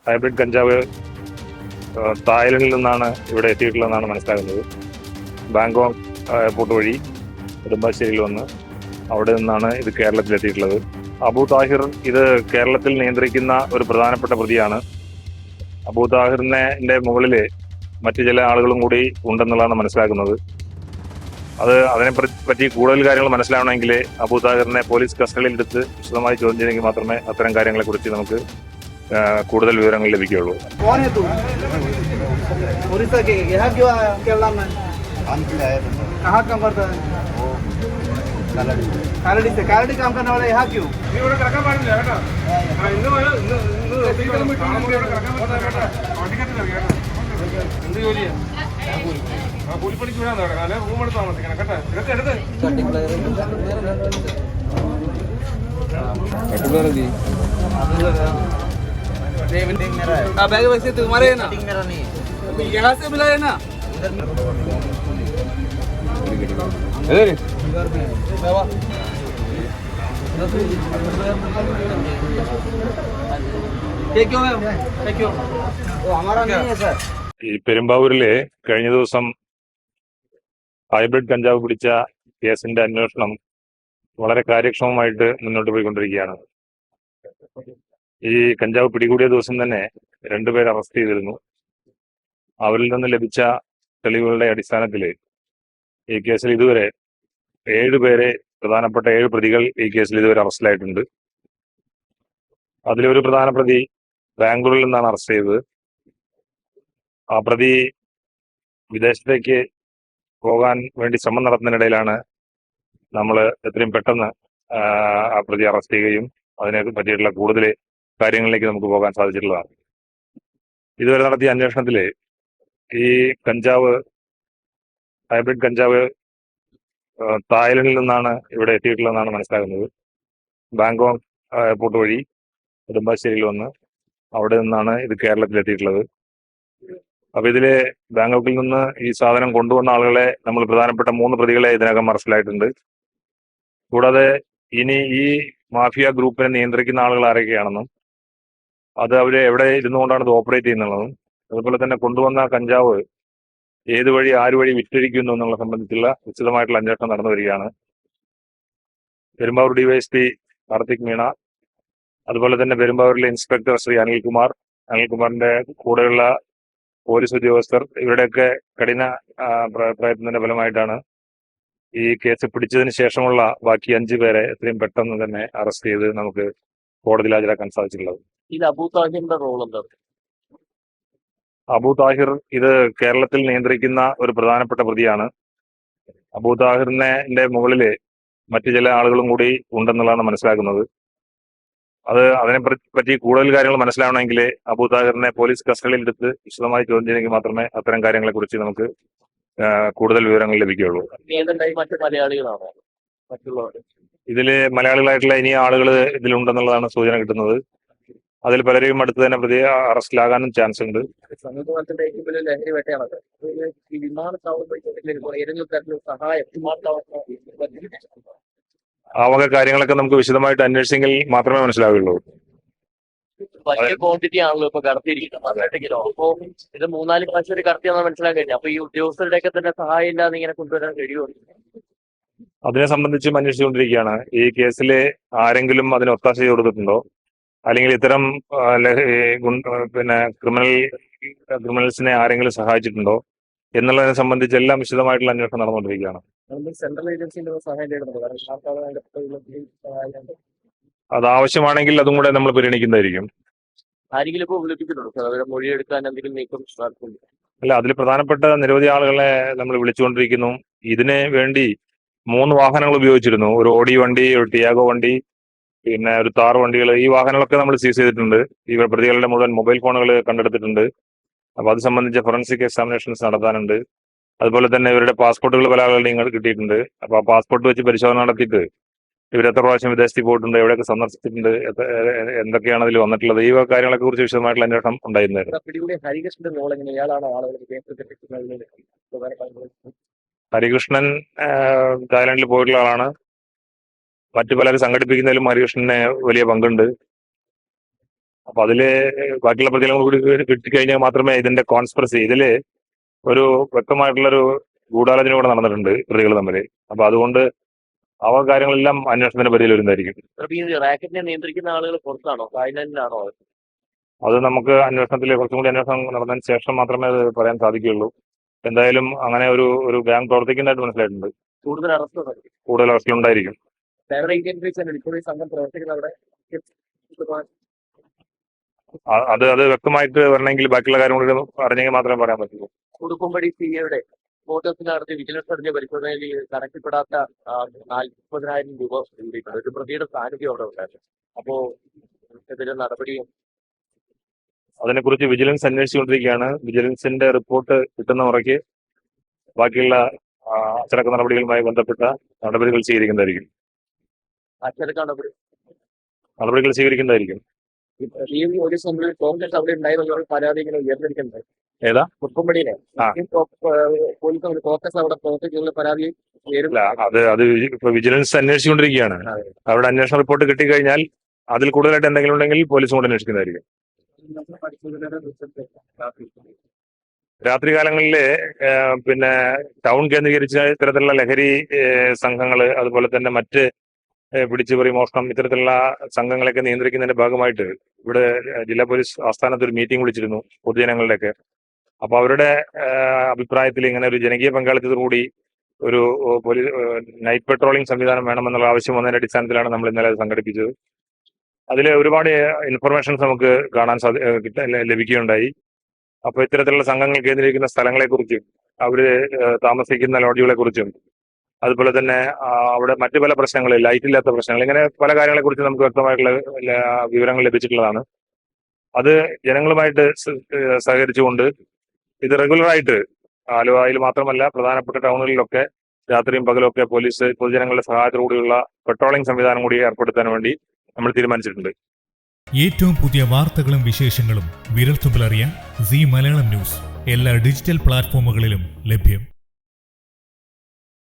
Hybrid കഞ്ചാവ് തായ്ലൻഡിൽ നിന്നാണ് ഇവിടെ എത്തിയിട്ടുള്ളതെന്നാണ് മനസ്സിലാകുന്നത്. ബാങ്കോക്ക് എയർപോർട്ട് വഴി നെടുമ്പാശ്ശേരിയിൽ വന്ന് അവിടെ നിന്നാണ് ഇത് കേരളത്തിൽ എത്തിയിട്ടുള്ളത്. അബു താഹിർ ഇത് കേരളത്തിൽ നിയന്ത്രിക്കുന്ന ഒരു പ്രധാനപ്പെട്ട പ്രതിയാണ്. അബു താഹിറിന്റെ മുകളിൽ മറ്റു ചില ആളുകളും കൂടി ഉണ്ടെന്നുള്ളതാണ് മനസ്സിലാക്കുന്നത്. അതിനെ പറ്റി കൂടുതൽ കാര്യങ്ങൾ മനസ്സിലാവണമെങ്കിൽ അബു താഹിറിനെ പോലീസ് കസ്റ്റഡിയിലെടുത്ത് വിശദമായി ചോദ്യം ചെയ്തെങ്കിൽ മാത്രമേ അത്തരം കാര്യങ്ങളെക്കുറിച്ച് നമുക്ക് കൂടുതൽ വിവരങ്ങൾ ലഭിക്കുകയുള്ളൂ. कालड़ी काम करने वाला यहाँ क्यों? കൂലിപ്പണിക്ക് വിടാൻ നടക്കാം, റൂം എടുത്ത് താമസിക്കണം കേട്ടോ. बैग वैसे तुम्हारे है ना, यहाँ से मिला है ना. ഈ പെരുമ്പാവൂരിലെ കഴിഞ്ഞ ദിവസം ഹൈബ്രിഡ് കഞ്ചാവ് പിടിച്ച കേസിന്റെ അന്വേഷണം വളരെ കാര്യക്ഷമമായിട്ട് മുന്നോട്ട് പോയിക്കൊണ്ടിരിക്കുകയാണ്. ഈ കഞ്ചാവ് പിടികൂടിയ ദിവസം തന്നെ രണ്ടുപേരെ അറസ്റ്റ് ചെയ്തിരുന്നു. അവരിൽ നിന്ന് ലഭിച്ച തെളിവുകളുടെ അടിസ്ഥാനത്തിൽ ഈ കേസിൽ ഇതുവരെ 7 പേരെ, പ്രധാനപ്പെട്ട 7 പ്രതികൾ ഈ കേസിൽ ഇതുവരെ അറസ്റ്റിലായിട്ടുണ്ട്. അതിലൊരു പ്രധാന പ്രതി ബാംഗ്ലൂരിൽ നിന്നാണ് അറസ്റ്റ് ചെയ്തത്. ആ പ്രതി വിദേശത്തേക്ക് പോകാൻ വേണ്ടി ശ്രമം നടത്തുന്നതിനിടയിലാണ് നമ്മൾ എത്രയും പെട്ടെന്ന് ആ പ്രതി അറസ്റ്റ് ചെയ്യുകയും അതിനെ പറ്റിയിട്ടുള്ള കൂടുതൽ കാര്യങ്ങളിലേക്ക് നമുക്ക് പോകാൻ സാധിച്ചിട്ടുള്ളതാണ്. ഇതുവരെ നടത്തിയ അന്വേഷണത്തിൽ ഈ ഹൈബ്രിഡ് കഞ്ചാവ് തായ്ലൻഡിൽ നിന്നാണ് ഇവിടെ എത്തിയിട്ടുള്ളതെന്നാണ് മനസ്സിലാകുന്നത്. ബാങ്കോക്ക് എയർപോർട്ട് വഴി നെടുമ്പാശ്ശേരിയിൽ വന്ന് അവിടെ നിന്നാണ് ഇത് കേരളത്തിൽ എത്തിയിട്ടുള്ളത്. അപ്പൊ ഇതില് ബാങ്കോക്കിൽ നിന്ന് ഈ സാധനം കൊണ്ടുവന്ന ആളുകളെ നമ്മൾ പ്രധാനപ്പെട്ട 3 പ്രതികളെ ഇതിനകം അറസ്റ്റിലായിട്ടുണ്ട്. കൂടാതെ ഇനി ഈ മാഫിയ ഗ്രൂപ്പിനെ നിയന്ത്രിക്കുന്ന ആളുകൾ ആരൊക്കെയാണെന്നും അത് അവര് എവിടെ ഇരുന്നുകൊണ്ടാണ് ഇത് ഓപ്പറേറ്റ് ചെയ്യുന്നതും അതുപോലെ തന്നെ കൊണ്ടുവന്ന കഞ്ചാവ് ഏത് വഴി ആര് വഴി വിറ്റഴിക്കുന്നു എന്നുള്ള സംബന്ധിച്ചുള്ള വിശദമായിട്ടുള്ള അന്വേഷണം നടന്നു വരികയാണ്. പെരുമ്പാവൂർ ഡിവൈഎസ്പി കാർത്തിക് മീണ, അതുപോലെ തന്നെ പെരുമ്പാവൂരിലെ ഇൻസ്പെക്ടർ ശ്രീ അനിൽകുമാറിന്റെ കൂടെയുള്ള പോലീസ് ഉദ്യോഗസ്ഥർ, ഇവരുടെയൊക്കെ കഠിന പ്രയത്നത്തിന്റെ ഫലമായിട്ടാണ് ഈ കേസ് പിടിച്ചതിന് ശേഷമുള്ള ബാക്കി 5 പേരെ എത്രയും പെട്ടെന്ന് തന്നെ അറസ്റ്റ് ചെയ്ത് നമുക്ക് കോടതിയിൽ ഹാജരാക്കാൻ സാധിച്ചിട്ടുള്ളത്. ഇത് അബു താഹിറിന്റെ റോൾ എന്താ? അബു താഹിർ ഇത് കേരളത്തിൽ നിയന്ത്രിക്കുന്ന ഒരു പ്രധാനപ്പെട്ട പ്രതിയാണ്. അബു താഹിറിന്റെ മുകളിൽ മറ്റു ചില ആളുകളും കൂടി ഉണ്ടെന്നുള്ളതാണ് മനസ്സിലാക്കുന്നത്. അതിനെ പറ്റി കൂടുതൽ കാര്യങ്ങൾ മനസ്സിലാവണമെങ്കിൽ അബു താഹിറിനെ പോലീസ് കസ്റ്റഡിയിലെടുത്ത് വിശദമായി ചോദ്യം ചെയ്തെങ്കിൽ മാത്രമേ അത്തരം കാര്യങ്ങളെക്കുറിച്ച് നമുക്ക് കൂടുതൽ വിവരങ്ങൾ ലഭിക്കുകയുള്ളൂ. മറ്റു മലയാളികളാണോ മറ്റുള്ളവർ? ഇതില് മലയാളികളായിട്ടുള്ള ഇനി ആളുകൾ ഇതിലുണ്ടെന്നുള്ളതാണ് സൂചന കിട്ടുന്നത്. അതിൽ പലരെയും അടുത്ത് തന്നെ പ്രതി അറസ്റ്റിലാകാനും ചാൻസ് ഉണ്ട്. സമൂഹത്തിന്റെ ഏറ്റവും വലിയ ലഹരി വേട്ടയാണത്. ഈ വിമാനത്താവളത്തിൽ ഏതെങ്കിലും തരത്തിലുള്ള സഹായം ആ വക കാര്യങ്ങളൊക്കെ നമുക്ക് വിശദമായിട്ട് അന്വേഷിച്ചെങ്കിൽ മാത്രമേ മനസ്സിലാവുകയുള്ളൂ. വലിയ ക്വാണ്ടിറ്റി ആണല്ലോ ഇപ്പൊ കടത്തിയിരിക്കുന്നത്, 18 കിലോ. അപ്പൊ ഇത് 3-4 പ്രാവശ്യം കടത്തിയാണെന്ന് മനസ്സിലാക്കാൻ കഴിഞ്ഞു. അപ്പൊ ഈ ഉദ്യോഗസ്ഥരുടെയൊക്കെ തന്നെ സഹായം ഇല്ലാതെ ഇങ്ങനെ കൊണ്ടുവരാൻ കഴിയുമോ? അതിനെ സംബന്ധിച്ചും അന്വേഷിച്ചുകൊണ്ടിരിക്കുകയാണ്. ഈ കേസിൽ ആരെങ്കിലും അതിന് ഒത്താശ കൊടുത്തിട്ടുണ്ടോ, അല്ലെങ്കിൽ ഇത്തരം പിന്നെ ക്രിമിനൽസിനെ ആരെങ്കിലും സഹായിച്ചിട്ടുണ്ടോ എന്നുള്ളതിനെ സംബന്ധിച്ച് എല്ലാം വിശദമായിട്ടുള്ള അന്വേഷണം നടന്നുകൊണ്ടിരിക്കുകയാണ്. സെൻട്രൽ ഏജൻസിന്റെ സഹായം തേടുന്നുണ്ട്. അത് ആവശ്യമാണെങ്കിൽ അതും കൂടെ നമ്മൾ പരിഗണിക്കുന്നതായിരിക്കും. ആരെങ്കിലും ഇപ്പൊ വിളിപ്പിക്കുന്നുണ്ടോ അവരെ മൊഴിയെടുക്കാൻ എന്തെങ്കിലും നീക്കം നടത്തുന്നു? അല്ല, അതിൽ പ്രധാനപ്പെട്ട നിരവധി ആളുകളെ നമ്മൾ വിളിച്ചുകൊണ്ടിരിക്കുന്നു. ഇതിന് വേണ്ടി 3 വാഹനങ്ങൾ ഉപയോഗിച്ചിരുന്നു. ഒരു ഓഡി വണ്ടി, ഒരു ടിയാഗോ വണ്ടി, പിന്നെ ഒരു താർ വണ്ടികൾ. ഈ വാഹനങ്ങളൊക്കെ നമ്മൾ സീസ് ചെയ്തിട്ടുണ്ട്. ഈ പ്രതികളുടെ മുഴുവൻ മൊബൈൽ ഫോണുകൾ കണ്ടെടുത്തിട്ടുണ്ട്. അപ്പൊ അത് സംബന്ധിച്ച ഫോറൻസിക് എക്സാമിനേഷൻസ് നടത്താനുണ്ട്. അതുപോലെ തന്നെ ഇവരുടെ പാസ്പോർട്ടുകൾ പല ആളുകളുടെയും കിട്ടിയിട്ടുണ്ട്. അപ്പൊ ആ പാസ്പോർട്ട് വെച്ച് പരിശോധന നടത്തിയിട്ട് ഇവർ എത്ര പ്രാവശ്യം വിദേശത്തിൽ പോയിട്ടുണ്ട്, എവിടെയൊക്കെ സന്ദർശിച്ചിട്ടുണ്ട്, എന്തൊക്കെയാണ് അതിൽ വന്നിട്ടുള്ളത്, ഈ കാര്യങ്ങളൊക്കെ കുറിച്ച് വിശദമായിട്ടുള്ള അന്വേഷണം ഉണ്ടായിരുന്നു. ഹരികൃഷ്ണൻ തായ്ലൻഡിൽ പോയിട്ടുള്ള ആളാണ്. മറ്റു പലരും സംഘടിപ്പിക്കുന്നതിലും ഹരികൃഷ്ണന് വലിയ പങ്കുണ്ട്. അപ്പൊ അതില് ബാക്കിയുള്ള പ്രതികളും കൂടി കിട്ടിക്കഴിഞ്ഞാൽ മാത്രമേ ഇതിന്റെ കോൺസ്പിറസി ഇതില് ഒരു വ്യക്തമായിട്ടുള്ളൊരു ഗൂഢാലോചന കൂടെ നടന്നിട്ടുണ്ട് പ്രതികൾ തമ്മിൽ. അപ്പൊ അതുകൊണ്ട് ആ കാര്യങ്ങളെല്ലാം അന്വേഷണത്തിന്റെ പരിധിയിൽ വരുന്നതായിരിക്കും. അപ്പൊ ഈ റാക്കറ്റിനെ നിയന്ത്രിക്കുന്ന ആളുകൾ പുറത്താണോ, തായ്ലാൻഡിലാണോ? അത് നമുക്ക് അന്വേഷണത്തിൽ കുറച്ചും കൂടി അന്വേഷണം നടന്നതിന് ശേഷം മാത്രമേ അത് പറയാൻ സാധിക്കുകയുള്ളൂ. എന്തായാലും അങ്ങനെ ഒരു ഗ്യാങ് പ്രവർത്തിക്കുന്നതായിട്ട് മനസ്സിലായിട്ടുണ്ട്. കൂടുതൽ അറസ്റ്റ് കൂടുതൽ അറസ്റ്റിലുണ്ടായിരിക്കും. വേറെ ഇന്ത്യൻ ബീച്ചാണ് ഇപ്പോൾ ഈ സംഘം പ്രവർത്തിക്കുന്നത് അവിടെ. അത് വ്യക്തമായിട്ട് വരണമെങ്കിൽ ബാക്കിയുള്ള കാര്യം കൂടി അറിഞ്ഞെങ്കിൽ മാത്രമേ പറയാൻ പറ്റുള്ളൂ. ഉടുപ്പുംപടി സിഐയുടെ ഫോട്ടോസ് നടത്തി വിജിലൻസ് നടത്തിയ പരിശോധനയിൽ കണക്കിൽപ്പെടാത്ത 40,000 രൂപ കൂടിയിട്ടുണ്ട്. ഒരു പ്രതിയുടെ സാന്നിധ്യം അവിടെ ഉണ്ടായിരുന്നു. അപ്പോ ഇതിന്റെ നടപടിയും അതിനെക്കുറിച്ച് വിജിലൻസ് അന്വേഷിച്ചുകൊണ്ടിരിക്കുകയാണ്. വിജിലൻസിന്റെ റിപ്പോർട്ട് കിട്ടുന്ന മുറയ്ക്ക് ബാക്കിയുള്ള അച്ചടക്ക നടപടികളുമായി ബന്ധപ്പെട്ട നടപടികൾ സ്വീകരിക്കുന്നതായിരിക്കും. അച്ചടക്ക നടപടികൾ സ്വീകരിക്കുന്നതായിരിക്കും. ഈ പോലീസ് മുമ്പിൽ കോൺഗ്രസ് അവിടെ ഉണ്ടായിരുന്ന പരാതി ഇങ്ങനെ ഉയർന്നിരിക്കുന്നത് ഏതാ ഉടുപ്പുംപടിയിലെ പോലീസ് കോൺഗ്രസ് അവിടെ പ്രവർത്തിക്കുന്ന പരാതി അത് ഇപ്പൊ വിജിലൻസ് അന്വേഷിച്ചുകൊണ്ടിരിക്കുകയാണ്. അവിടെ അന്വേഷണ റിപ്പോർട്ട് കിട്ടിക്കഴിഞ്ഞാൽ അതിൽ കൂടുതലായിട്ട് എന്തെങ്കിലും ഉണ്ടെങ്കിൽ പോലീസും കൂടെ അന്വേഷിക്കുന്നതായിരിക്കും. രാത്രികാലങ്ങളില് പിന്നെ ടൗൺ കേന്ദ്രീകരിച്ച ഇത്തരത്തിലുള്ള ലഹരി സംഘങ്ങള്, അതുപോലെ തന്നെ മറ്റ് പിടിച്ചുപറി, മോഷണം, ഇത്തരത്തിലുള്ള സംഘങ്ങളെയൊക്കെ നിയന്ത്രിക്കുന്നതിന്റെ ഭാഗമായിട്ട് ഇവിടെ ജില്ലാ പോലീസ് ആസ്ഥാനത്ത് ഒരു മീറ്റിംഗ് വിളിച്ചിരുന്നു പൊതുജനങ്ങളുടെയൊക്കെ. അപ്പൊ അവരുടെ അഭിപ്രായത്തിൽ ഇങ്ങനെ ഒരു ജനകീയ പങ്കാളിത്തത്തോടുകൂടി ഒരു പോലീസ് നൈറ്റ് പെട്രോളിംഗ് സംവിധാനം വേണമെന്നുള്ള ആവശ്യം വന്നതിന്റെ അടിസ്ഥാനത്തിലാണ് നമ്മൾ ഇന്നലെ സംഘടിപ്പിച്ചത്. അതിൽ ഒരുപാട് ഇൻഫർമേഷൻസ് നമുക്ക് കാണാൻ ലഭിക്കുകയുണ്ടായി. അപ്പൊ ഇത്തരത്തിലുള്ള സംഘങ്ങൾ കേന്ദ്രീകരിക്കുന്ന സ്ഥലങ്ങളെക്കുറിച്ചും അവര് താമസിക്കുന്ന ലോഡ്ജുകളെ കുറിച്ചും അതുപോലെ തന്നെ അവിടെ മറ്റു പല പ്രശ്നങ്ങൾ, ലൈറ്റ് ഇല്ലാത്ത പ്രശ്നങ്ങൾ, ഇങ്ങനെ പല കാര്യങ്ങളെക്കുറിച്ച് നമുക്ക് വ്യക്തമായിട്ടുള്ള വിവരങ്ങൾ ലഭിച്ചിട്ടുള്ളതാണ്. അത് ജനങ്ങളുമായിട്ട് സഹകരിച്ചുകൊണ്ട് ഇത് റെഗുലറായിട്ട് ആലുവയിൽ മാത്രമല്ല പ്രധാനപ്പെട്ട ടൗണുകളിലൊക്കെ രാത്രിയും പകലൊക്കെ പോലീസ് പൊതുജനങ്ങളുടെ സഹായത്തോടുകൂടിയുള്ള പെട്രോളിംഗ് സംവിധാനം കൂടി ഏർപ്പെടുത്താൻ വേണ്ടി നമ്മൾ തീരുമാനിച്ചിട്ടുണ്ട്. ഏറ്റവും പുതിയ വാർത്തകളും വിശേഷങ്ങളും വിരൽത്തുമ്പിലറിയാൻ സീ മലയാളം ന്യൂസ് എല്ലാ ഡിജിറ്റൽ പ്ലാറ്റ്ഫോമുകളിലും ലഭ്യം.